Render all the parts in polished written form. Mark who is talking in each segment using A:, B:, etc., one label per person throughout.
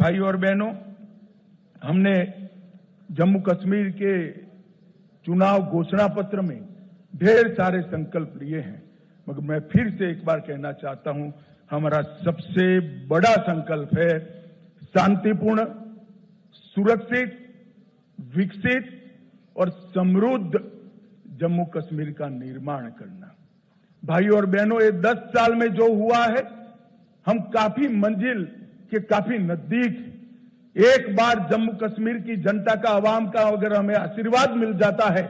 A: भाई और बहनों, हमने जम्मू कश्मीर के चुनाव घोषणा पत्र में ढेर सारे संकल्प लिए हैं, मगर मैं फिर से एक बार कहना चाहता हूं, हमारा सबसे बड़ा संकल्प है शांतिपूर्ण, सुरक्षित, विकसित और समृद्ध जम्मू कश्मीर का निर्माण करना। भाई और बहनों, ये 10 साल में जो हुआ है, हम काफी मंजिल के काफी नजदीक। एक बार जम्मू कश्मीर की जनता का, आवाम का अगर हमें आशीर्वाद मिल जाता है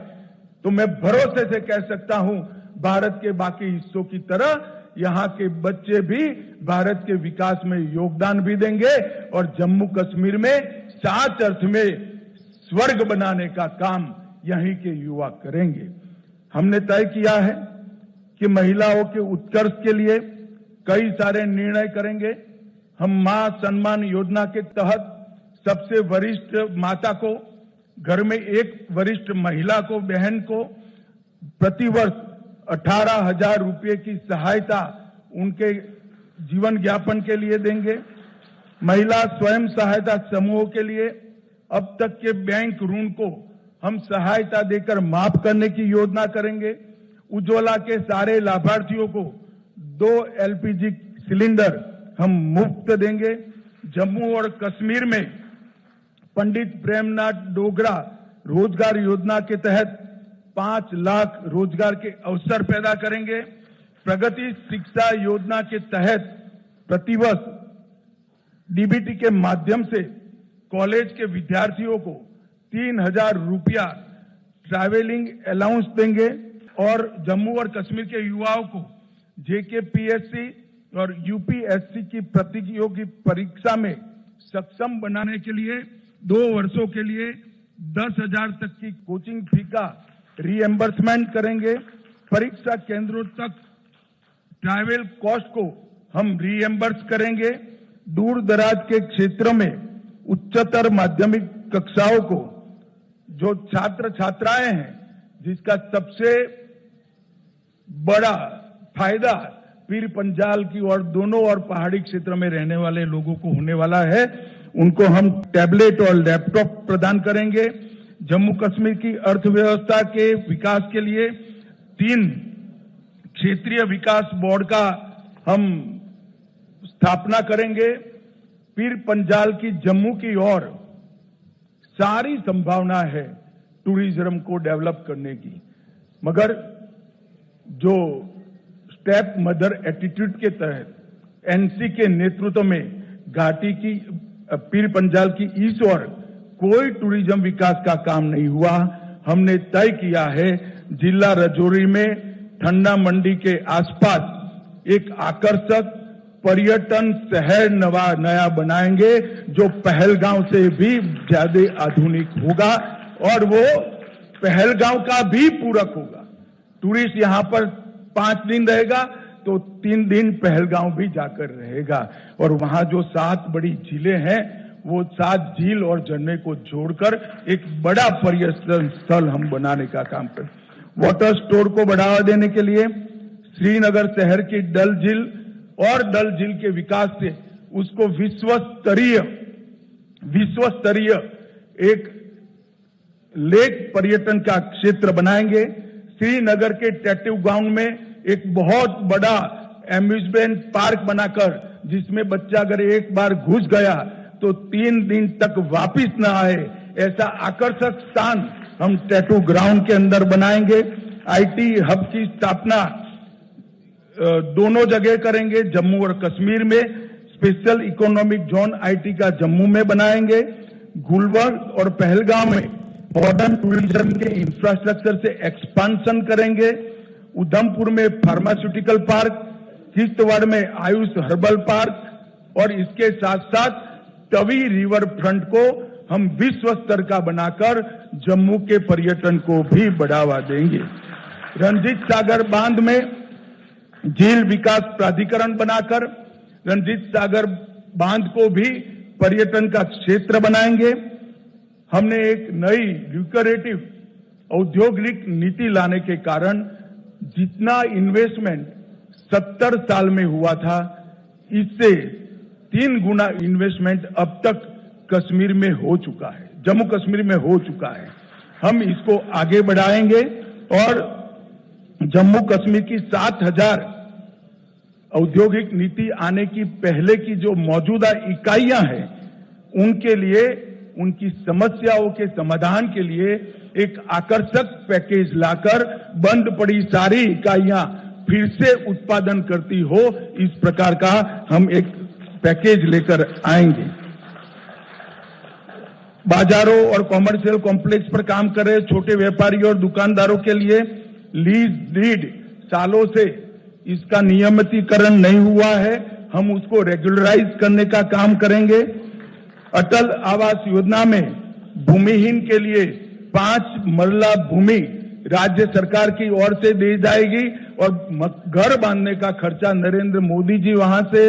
A: तो मैं भरोसे से कह सकता हूं, भारत के बाकी हिस्सों की तरह यहां के बच्चे भी भारत के विकास में योगदान भी देंगे और जम्मू कश्मीर में सच अर्थ में स्वर्ग बनाने का काम यहीं के युवा करेंगे। हमने तय किया है कि महिलाओं के उत्कर्ष के लिए कई सारे निर्णय करेंगे। हम मां सम्मान योजना के तहत सबसे वरिष्ठ माता को, घर में एक वरिष्ठ महिला को, बहन को प्रतिवर्ष 18,000 रुपये की सहायता उनके जीवन यापन के लिए देंगे। महिला स्वयं सहायता समूहों के लिए अब तक के बैंक ऋण को हम सहायता देकर माफ करने की योजना करेंगे। उज्ज्वला के सारे लाभार्थियों को 2 LPG सिलेंडर हम मुफ्त देंगे। जम्मू और कश्मीर में पंडित प्रेमनाथ डोगरा रोजगार योजना के तहत 5 लाख रोजगार के अवसर पैदा करेंगे। प्रगति शिक्षा योजना के तहत प्रतिवर्ष DBT के माध्यम से कॉलेज के विद्यार्थियों को 3,000 रुपया ट्रैवलिंग अलाउंस देंगे और जम्मू और कश्मीर के युवाओं को JKPSC और UPSC की प्रतियोगी परीक्षा में सक्षम बनाने के लिए 2 वर्षों के लिए 10,000 तक की कोचिंग फी का रीएम्बर्समेंट करेंगे। परीक्षा केंद्रों तक ट्रैवल कॉस्ट को हम रीएम्बर्स करेंगे। दूर दराज के क्षेत्रों में उच्चतर माध्यमिक कक्षाओं को जो छात्र छात्राएं हैं, जिसका सबसे बड़ा फायदा पीर पंजाल की और दोनों और पहाड़ी क्षेत्र में रहने वाले लोगों को होने वाला है, उनको हम टैबलेट और लैपटॉप प्रदान करेंगे। जम्मू कश्मीर की अर्थव्यवस्था के विकास के लिए 3 क्षेत्रीय विकास बोर्ड का हम स्थापना करेंगे। पीर पंजाल की जम्मू की ओर सारी संभावना है टूरिज्म को डेवलप करने की, मगर जो स्टेप मदर एटीट्यूड के तहत NC के नेतृत्व में घाटी की पीर पंजाल की इस ओर कोई टूरिज्म विकास का काम नहीं हुआ। हमने तय किया है जिला राजौरी में ठंडा मंडी के आसपास एक आकर्षक पर्यटन शहर नया बनाएंगे जो पहलगांव से भी ज्यादा आधुनिक होगा और वो पहलगांव का भी पूरक होगा। टूरिस्ट यहां पर 5 दिन रहेगा तो 3 दिन पहलगांव भी जाकर रहेगा और वहां जो 7 बड़ी झीलें हैं, वो 7 झील और झरने को जोड़कर एक बड़ा पर्यटन स्थल हम बनाने का काम करें। वाटर स्टोर को बढ़ावा देने के लिए श्रीनगर शहर की डल झील और डल झील के विकास से उसको विश्व स्तरीय एक लेक पर्यटन का क्षेत्र बनाएंगे। श्रीनगर के टैटू ग्राउंड में एक बहुत बड़ा एम्यूजमेंट पार्क बनाकर जिसमें बच्चा अगर एक बार घुस गया तो 3 दिन तक वापिस न आए, ऐसा आकर्षक स्थान हम टैटू ग्राउंड के अंदर बनाएंगे। IT हब की स्थापना दोनों जगह करेंगे। जम्मू और कश्मीर में स्पेशल इकोनॉमिक जोन IT का जम्मू में बनाएंगे। गुलबर्ग और पहलगांव में मॉडर्न टूरिज्म के इंफ्रास्ट्रक्चर से एक्सपांशन करेंगे। उधमपुर में फार्मास्यूटिकल पार्क, किश्तवाड़ में आयुष हर्बल पार्क और इसके साथ साथ तवी रिवर फ्रंट को हम विश्व स्तर का बनाकर जम्मू के पर्यटन को भी बढ़ावा देंगे। रंजीत सागर बांध में झील विकास प्राधिकरण बनाकर रंजीत सागर बांध को भी पर्यटन का क्षेत्र बनाएंगे। हमने एक नई ल्यूक्रेटिव औद्योगिक नीति लाने के कारण जितना इन्वेस्टमेंट 70 साल में हुआ था, इससे 3 गुना इन्वेस्टमेंट अब तक कश्मीर में हो चुका है, जम्मू कश्मीर में हो चुका है। हम इसको आगे बढ़ाएंगे और जम्मू कश्मीर की 7,000 औद्योगिक नीति आने की पहले की जो मौजूदा इकाइयां हैं, उनके लिए, उनकी समस्याओं के समाधान के लिए एक आकर्षक पैकेज लाकर बंद पड़ी सारी इकाइयां फिर से उत्पादन करती हो, इस प्रकार का हम एक पैकेज लेकर आएंगे। बाजारों और कॉमर्शियल कॉम्प्लेक्स पर काम कर रहे छोटे व्यापारियों और दुकानदारों के लिए लीज डीड सालों से इसका नियमितीकरण नहीं हुआ है, हम उसको रेगुलराइज करने का काम करेंगे। अटल आवास योजना में भूमिहीन के लिए 5 मरला भूमि राज्य सरकार की ओर से दी जाएगी और घर बांधने का खर्चा नरेंद्र मोदी जी वहां से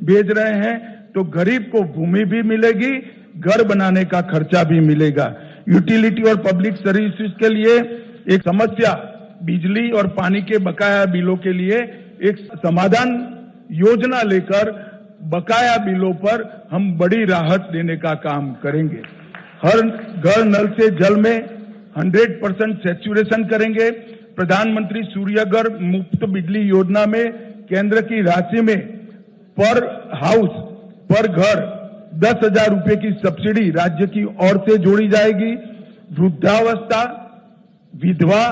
A: भेज रहे हैं, तो गरीब को भूमि भी मिलेगी, घर बनाने का खर्चा भी मिलेगा। यूटिलिटी और पब्लिक सर्विसेज के लिए एक समस्या, बिजली और पानी के बकाया बिलों के लिए एक समाधान योजना लेकर बकाया बिलों पर हम बड़ी राहत देने का काम करेंगे। हर घर नल से जल में 100% सैचुरेशन करेंगे। प्रधानमंत्री सूर्यघर मुफ्त बिजली योजना में केंद्र की राशि में पर हाउस पर घर 10,000 रुपए की सब्सिडी राज्य की ओर से जोड़ी जाएगी। वृद्धावस्था, विधवा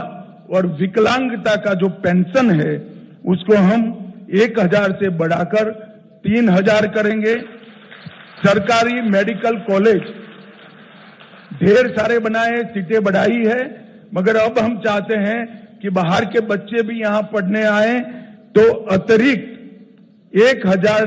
A: और विकलांगता का जो पेंशन है उसको हम 1,000 से बढ़ाकर 3,000 करेंगे। सरकारी मेडिकल कॉलेज ढेर सारे बनाए, सीटें बढ़ाई है, मगर अब हम चाहते हैं कि बाहर के बच्चे भी यहां पढ़ने आए, तो अतिरिक्त 1,000